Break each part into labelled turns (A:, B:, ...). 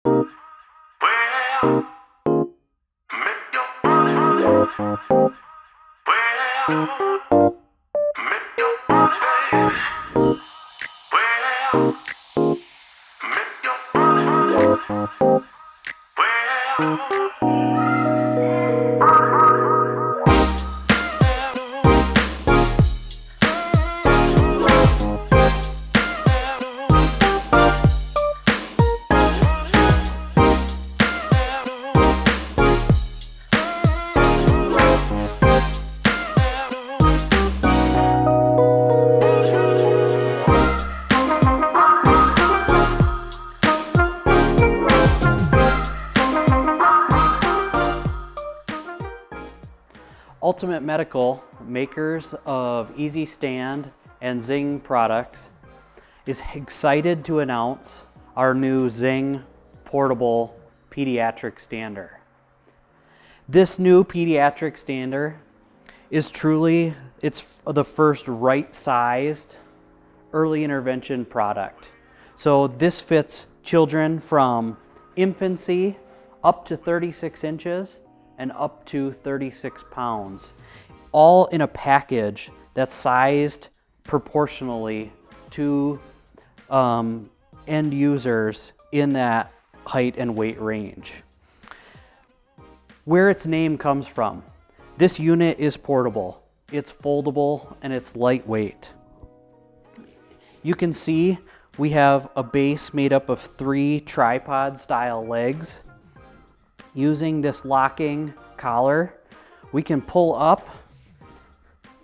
A: Well, make your money. Well, make your money, baby. Well, make your money.
B: Ultimate Medical, makers of Easy Stand and Zing products, is excited to announce our new Zing Portable pediatric stander. This new pediatric stander is truly, it's the first right-sized early intervention product. So this fits children from infancy up to 36 inches and up to 36 pounds, all in a package that's sized proportionally to end users in that height and weight range. Where its name comes from, this unit is portable, it's foldable, and it's lightweight. You can see we have a base made up of 3 tripod style legs. Using this locking collar, we can pull up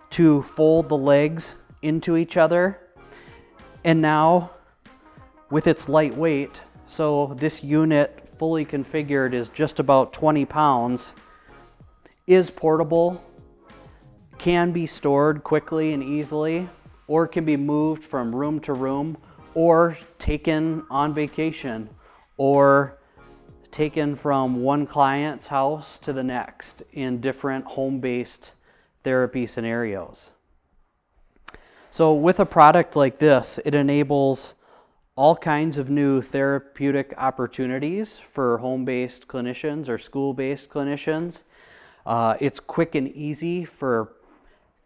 B: to fold the legs into each other. And now with its light weight, so this unit fully configured is just about 20 pounds, is portable, can be stored quickly and easily, or can be moved from room to room, or taken on vacation, or taken from one client's house to the next in different home-based therapy scenarios. So with a product like this, it enables all kinds of new therapeutic opportunities for home-based clinicians or school-based clinicians. It's quick and easy for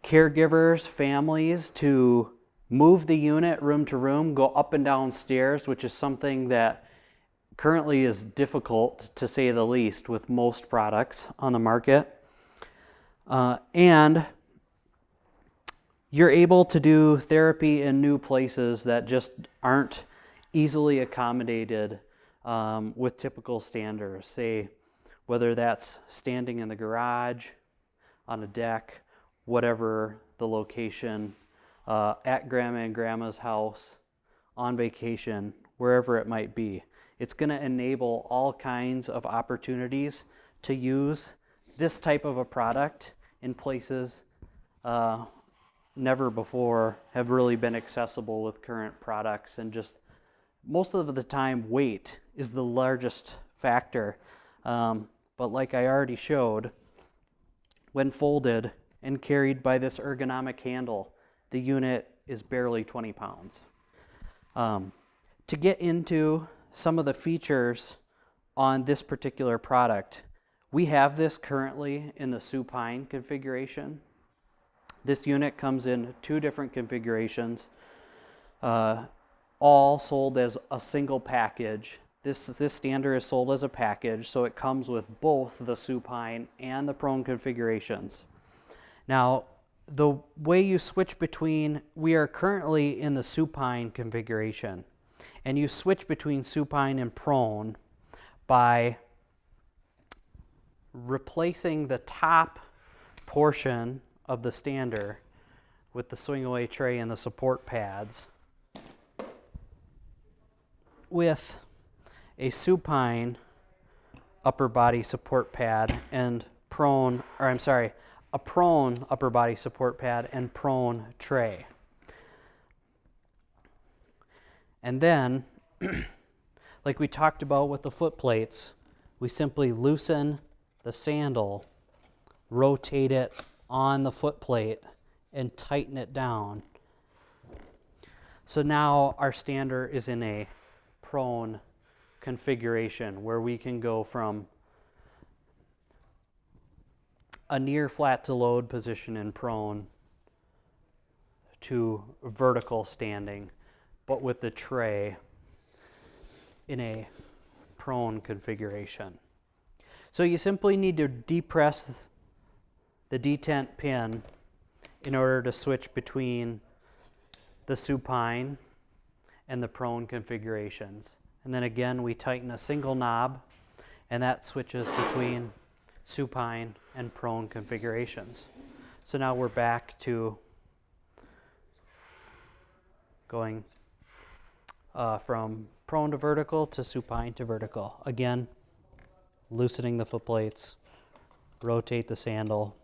B: caregivers, families to move the unit room to room, go up and down stairs, which is something that currently is difficult, to say the least, with most products on the market. And you're able to do therapy in new places that just aren't easily accommodated with typical standards. Say, whether that's standing in the garage, on a deck, whatever the location, at grandma and grandma's house, on vacation, wherever it might be. It's going to enable all kinds of opportunities to use this type of a product in places never before have really been accessible with current products. And just most of the time, weight is the largest factor. But like I already showed, when folded and carried by this ergonomic handle, the unit is barely 20 pounds. To get into some of the features on this particular product, we have this currently in the supine configuration. This unit comes in 2 different configurations, all sold as a single package. This stander is sold as a package, so it comes with both the supine and the prone configurations. Now, the way you switch between, we are currently in the supine configuration, and you switch between supine and prone by replacing the top portion of the stander with the swing away tray and the support pads with a supine upper body support pad and a prone upper body support pad and prone tray. And then, like we talked about with the foot plates, we simply loosen the sandal, rotate it on the foot plate, and tighten it down. So now our stander is in a prone configuration where we can go from a near flat to load position in prone to vertical standing, but with the tray in a prone configuration. So you simply need to depress the detent pin in order to switch between the supine and the prone configurations. And then again, we tighten a single knob, and that switches between supine and prone configurations. So now we're back to going from prone to vertical to supine to vertical. Again, loosening the foot plates, rotate the sandal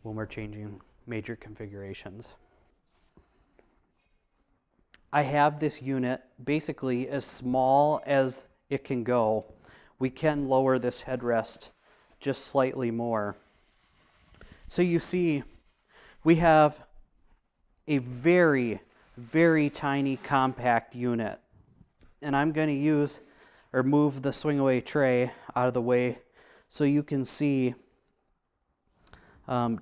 B: when we're changing major configurations. I have this unit basically as small as it can go. We can lower this headrest just slightly more. So you see, we have a very, very tiny compact unit. And I'm going to use or move the swing away tray out of the way so you can see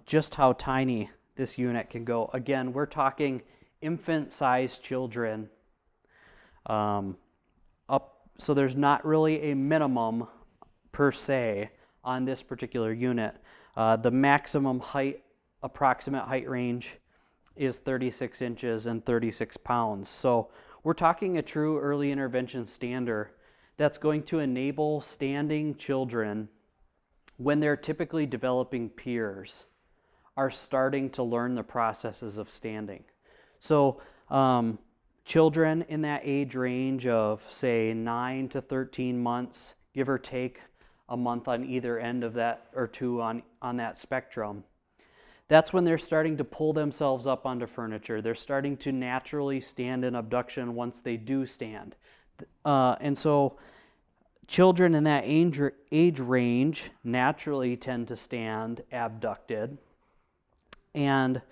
B: just how tiny this unit can go. Again, we're talking infant-sized children up, so there's not really a minimum per se on this particular unit. The maximum height, approximate height range is 36 inches and 36 pounds. So we're talking a true early intervention stander that's going to enable standing children, when they're typically developing peers, are starting to learn the processes of standing. So children in that age range of, say, 9 to 13 months, give or take a month on either end of that, or two on that spectrum, that's when they're starting to pull themselves up onto furniture. They're starting to naturally stand in abduction once they do stand. And so children in that age range naturally tend to stand abducted, and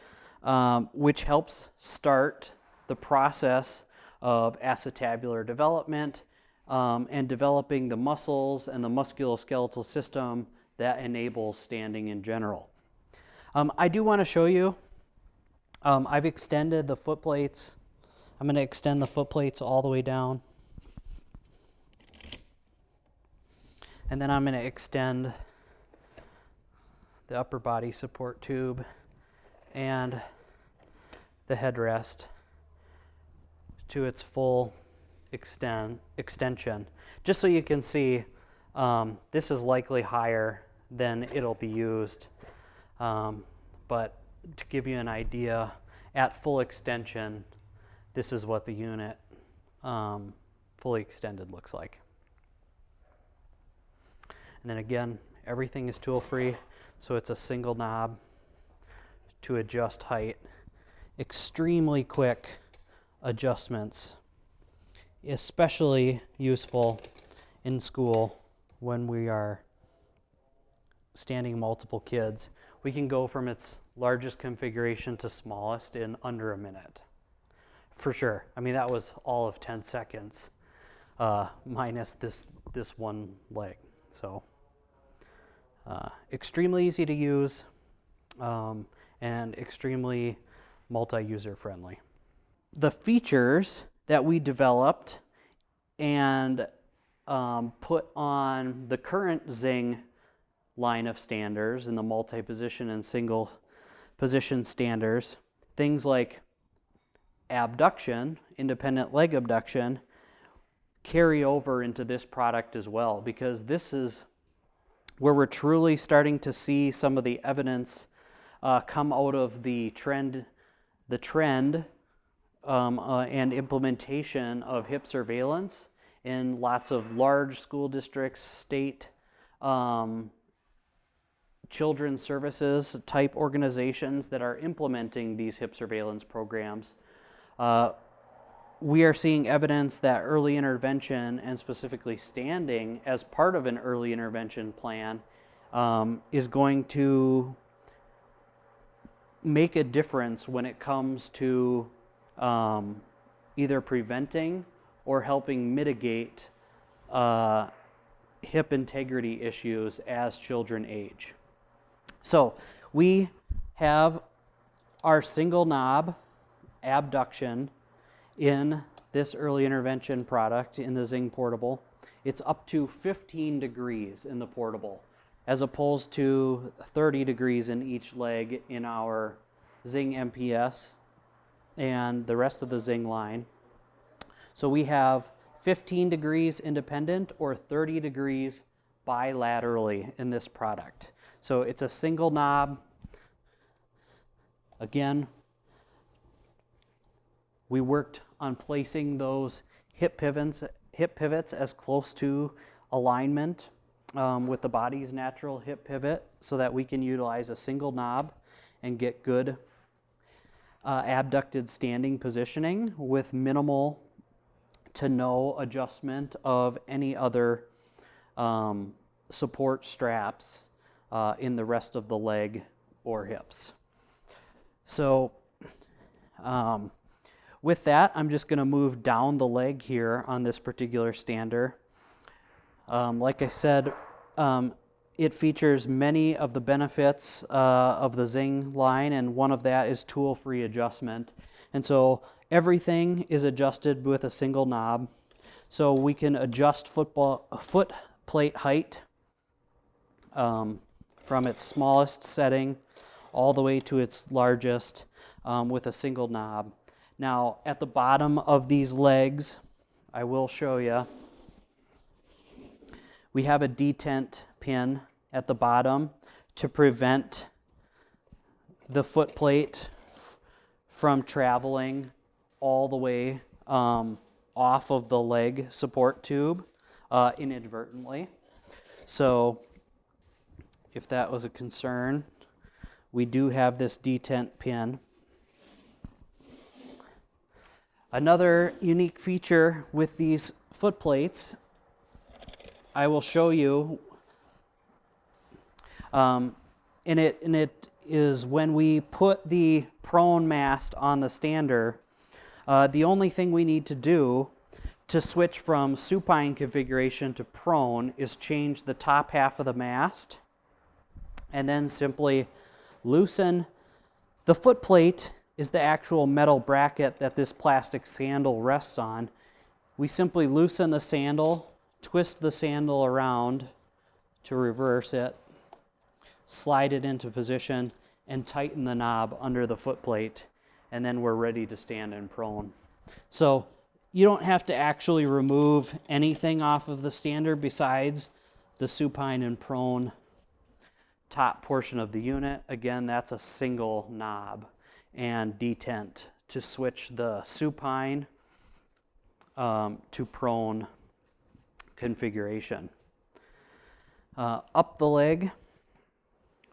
B: which helps start the process of acetabular development and developing the muscles and the musculoskeletal system that enables standing in general. I do want to show you, I've extended the foot plates. I'm going to extend the foot plates all the way down. And then I'm going to extend the upper body support tube and the headrest to its full extension. Just so you can see, this is likely higher than it'll be used. But to give you an idea, at full extension, this is what the unit fully extended looks like. And then again, everything is tool free, so it's a single knob to adjust height. Extremely quick adjustments, especially useful in school when we are standing multiple kids. We can go from its largest configuration to smallest in under a minute. For sure. I mean, that was all of 10 seconds, minus this one leg. So extremely easy to use and extremely multi-user friendly. The features that we developed and put on the current Zing line of standers and the multi-position and single position standers, things like abduction, independent leg abduction, carry over into this product as well, because this is where we're truly starting to see some of the evidence come out of the trend and implementation of hip surveillance in lots of large school districts, state children's services type organizations that are implementing these hip surveillance programs. We are seeing evidence that early intervention, and specifically standing as part of an early intervention plan, is going to make a difference when it comes to either preventing or helping mitigate hip integrity issues as children age. So we have our single knob abduction in this early intervention product in the Zing Portable. It's up to 15 degrees in the portable, as opposed to 30 degrees in each leg in our Zing MPS and the rest of the Zing line. So we have 15 degrees independent or 30 degrees bilaterally in this product. So it's a single knob. Again, we worked on placing those hip pivots as close to alignment with the body's natural hip pivot so that we can utilize a single knob and get good abducted standing positioning with minimal to no adjustment of any other support straps in the rest of the leg or hips. So with that, I'm just going to move down the leg here on this particular stander. Like I said, it features many of the benefits of the Zing line, and one of that is tool-free adjustment. And so everything is adjusted with a single knob. So we can adjust foot plate height from its smallest setting all the way to its largest with a single knob. Now, at the bottom of these legs, I will show you, we have a detent pin at the bottom to prevent the foot plate from traveling all the way off of the leg support tube inadvertently. So if that was a concern, we do have this detent pin. Another unique feature with these foot plates, I will show you, and it is when we put the prone mast on the stander, the only thing we need to do to switch from supine configuration to prone is change the top half of the mast and then simply loosen. The foot plate is the actual metal bracket that this plastic sandal rests on. We simply loosen the sandal, twist the sandal around to reverse it, slide it into position, and tighten the knob under the foot plate, and then we're ready to stand in prone. So you don't have to actually remove anything off of the stander besides the supine and prone top portion of the unit. Again, that's a single knob and detent to switch the supine to prone configuration. Up the leg,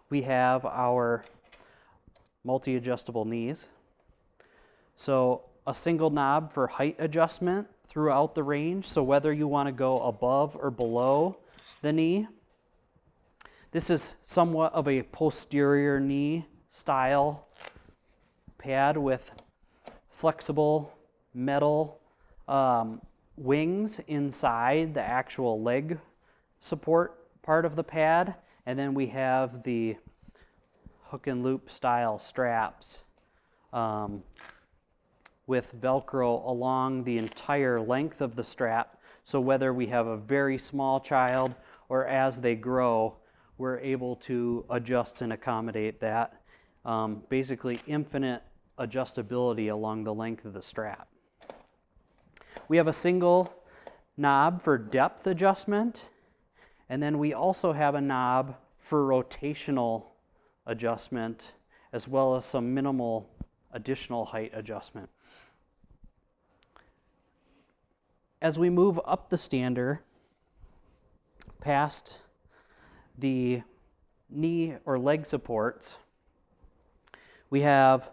B: we have our multi-adjustable knees. So a single knob for height adjustment throughout the range, so whether you want to go above or below the knee. This is somewhat of a posterior knee style pad with flexible metal wings inside the actual leg support part of the pad, and then we have the hook and loop style straps with Velcro along the entire length of the strap, so whether we have a very small child or as they grow, we're able to adjust and accommodate that. Basically infinite adjustability along the length of the strap. We have a single knob for depth adjustment, and then we also have a knob for rotational adjustment, as well as some minimal additional height adjustment. As we move up the stander, past the knee or leg supports, we have,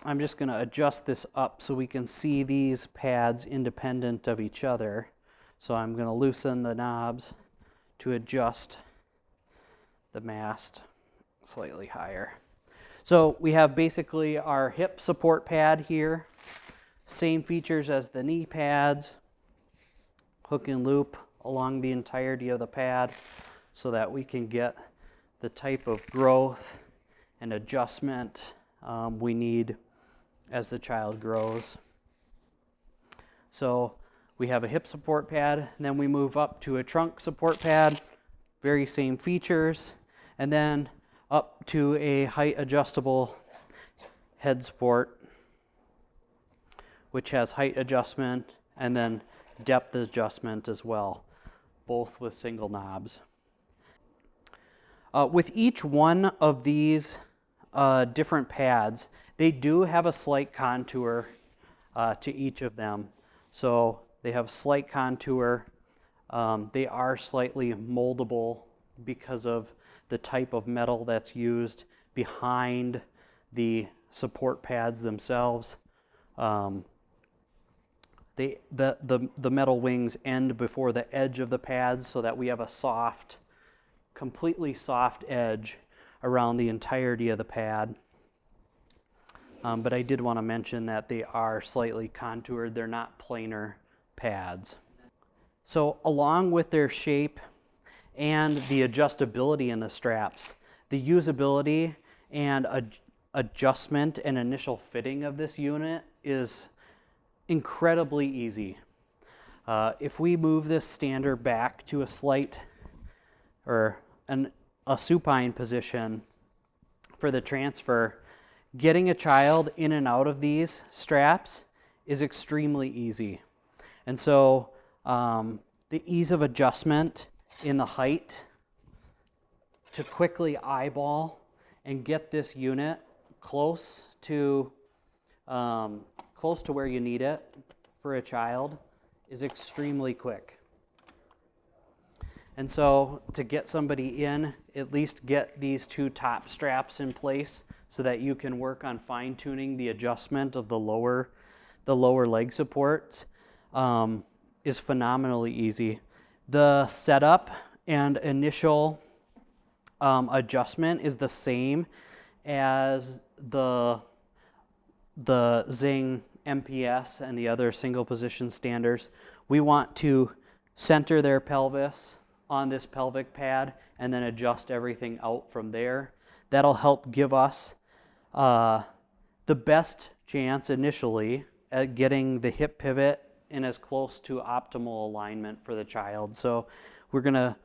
B: I'm just going to adjust this up so we can see these pads independent of each other. So I'm going to loosen the knobs to adjust the mast slightly higher. So we have basically our hip support pad here, Same features as the knee pads, hook and loop along the entirety of the pad so that we can get the type of growth and adjustment we need as the child grows. So we have a hip support pad, and then we move up to a trunk support pad, very same features, and then up to a height adjustable head support, which has height adjustment and then depth adjustment as well, both with single knobs. With each one of these different pads, they do have a slight contour to each of them. So they have slight contour. They are slightly moldable because of the type of metal that's used behind the support pads themselves. The metal wings end before the edge of the pads so that we have a soft, completely soft edge around the entirety of the pad. But I did want to mention that they are slightly contoured. They're not planar pads. So along with their shape and the adjustability in the straps, the usability and adjustment and initial fitting of this unit is incredibly easy. If we move this stander back to a slight or a supine position for the transfer, getting a child in and out of these straps is extremely easy. And so the ease of adjustment in the height to quickly eyeball and get this unit close to where you need it for a child is extremely quick. And so to get somebody in, at least get these two top straps in place so that you can work on fine-tuning the adjustment of the lower leg supports is phenomenally easy. The setup and initial adjustment is the same as the Zing MPS and the other single position standers. We want to center their pelvis on this pelvic pad and then adjust everything out from there. That'll help give us the best chance initially at getting the hip pivot in as close to optimal alignment for the child. So we're going to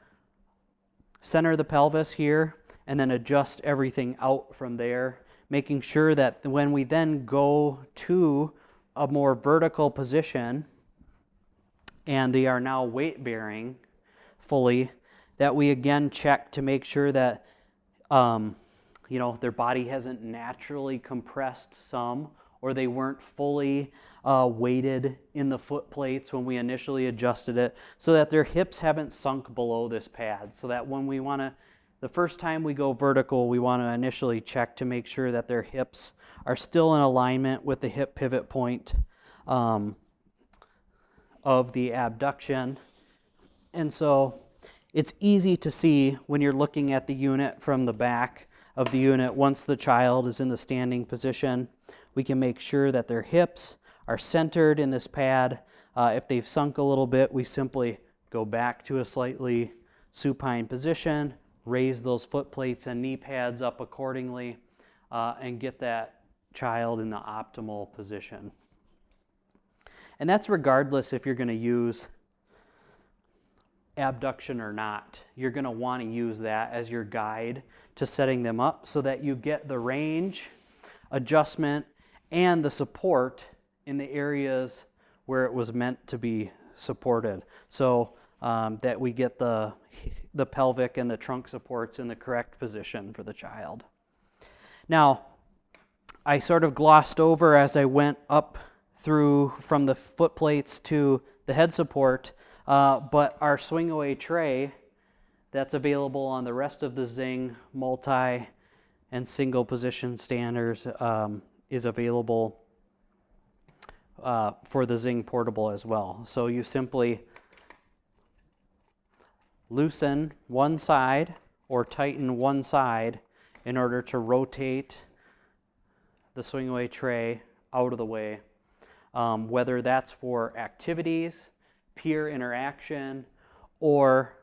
B: center the pelvis here and then adjust everything out from there, making sure that when we then go to a more vertical position and they are now weight bearing fully, that we again check to make sure that their body hasn't naturally compressed some, or they weren't fully weighted in the foot plates when we initially adjusted it, so that their hips haven't sunk below this pad, so that when we want to, the first time we go vertical, we want to initially check to make sure that their hips are still in alignment with the hip pivot point of the abduction. And so it's easy to see when you're looking at the unit from the back of the unit. Once the child is in the standing position, we can make sure that their hips are centered in this pad. If they've sunk a little bit, we simply go back to a slightly supine position, raise those foot plates and knee pads up accordingly, and get that child in the optimal position. And that's regardless if you're going to use abduction or not. You're going to want to use that as your guide to setting them up so that you get the range, adjustment, and the support in the areas where it was meant to be supported. So that we get the pelvic and the trunk supports in the correct position for the child. Now, I sort of glossed over as I went up through from the foot plates to the head support, but our swing away tray that's available on the rest of the Zing multi and single position standards is available for the Zing Portable as well. So you simply loosen one side or tighten one side in order to rotate the swing away tray out of the way. whether that's for activities, peer interaction, or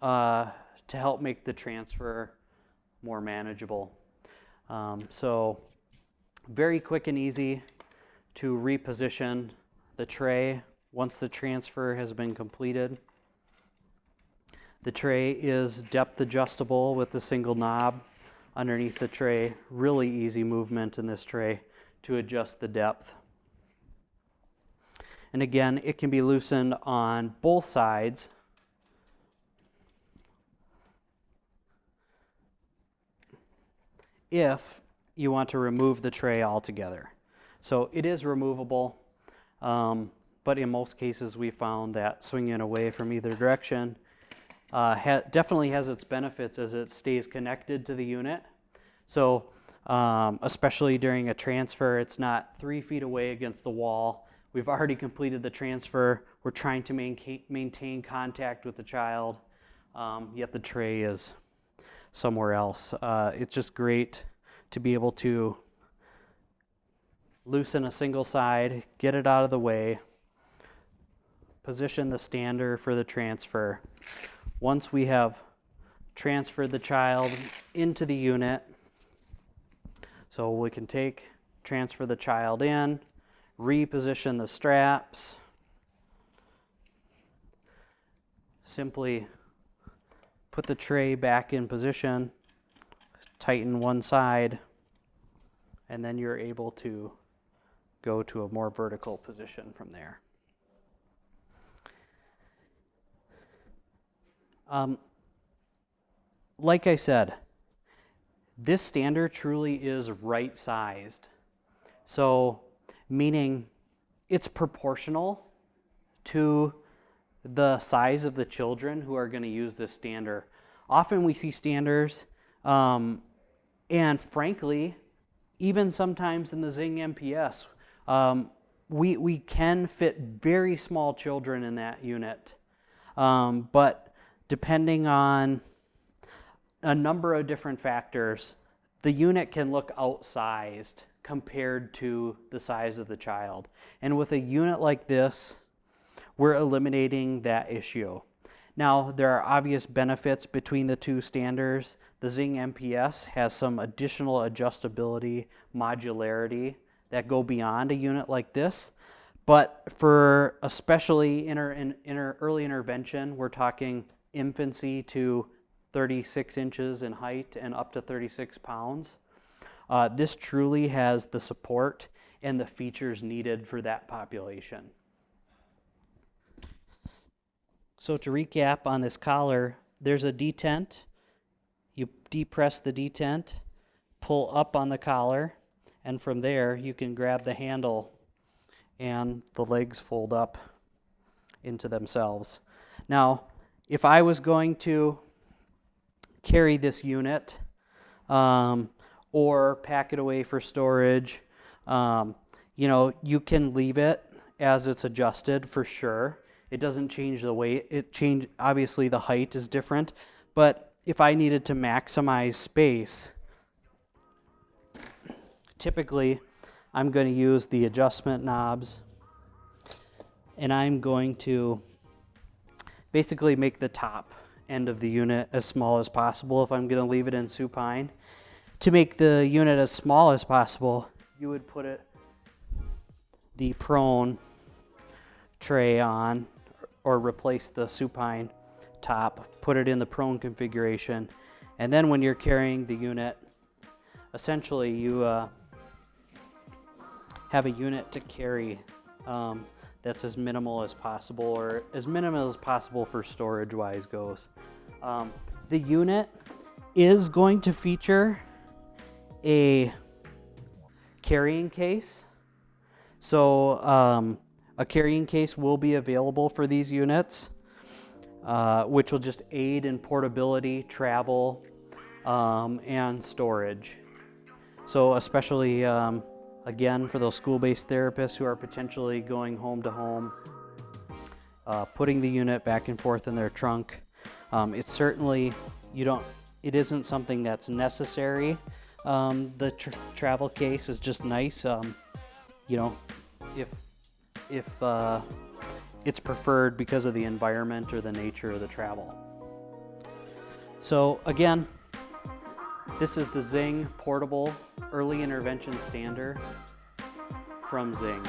B: to help make the transfer more manageable. So very quick and easy to reposition the tray once the transfer has been completed. The tray is depth adjustable with the single knob underneath the tray. Really easy movement in this tray to adjust the depth. And again, it can be loosened on both sides. If you want to remove the tray altogether. So it is removable, but in most cases we found that swinging away from either direction definitely has its benefits as it stays connected to the unit. So especially during a transfer, it's not 3 feet away against the wall. We've already completed the transfer. We're trying to maintain contact with the child, yet the tray is somewhere else. It's just great to be able to loosen a single side, get it out of the way, position the stander for the transfer. Once we have transferred the child into the unit, so we can transfer the child in, reposition the straps, simply put the tray back in position, tighten one side, and then you're able to go to a more vertical position from there. Like I said, this stander truly is right-sized. So, meaning it's proportional to the size of the children who are going to use this stander. Often we see standers, and frankly, even sometimes in the Zing MPS, we can fit very small children in that unit. But depending on a number of different factors, the unit can look outsized compared to the size of the child. And with a unit like this, we're eliminating that issue. Now, there are obvious benefits between the two standards. The Zing MPS has some additional adjustability, modularity that go beyond a unit like this. But for especially early intervention, we're talking infancy to 36 inches in height and up to 36 pounds. This truly has the support and the features needed for that population. So to recap on this collar, there's a detent. You depress the detent, pull up on the collar, and from there you can grab the handle and the legs fold up into themselves. Now, if I was going to carry this unit or pack it away for storage, you can leave it as it's adjusted for sure. It doesn't change the weight. Obviously the height is different, but if I needed to maximize space, typically I'm going to use the adjustment knobs, and I'm going to basically make the top end of the unit as small as possible if I'm going to leave it in supine. To make the unit as small as possible, you would put the prone tray on, or replace the supine top, put it in the prone configuration, and then when you're carrying the unit, essentially you have a unit to carry that's as minimal as possible, or as minimal as possible for storage wise goes. The unit is going to feature a carrying case. So a carrying case will be available for these units, which will just aid in portability, travel, and storage. So especially, again, for those school-based therapists who are potentially going home to home, putting the unit back and forth in their trunk. It's certainly, it isn't something that's necessary. The travel case is just nice. If if it's preferred because of the environment or the nature of the travel. So again, this is the Zing Portable Early Intervention Stander from Zing.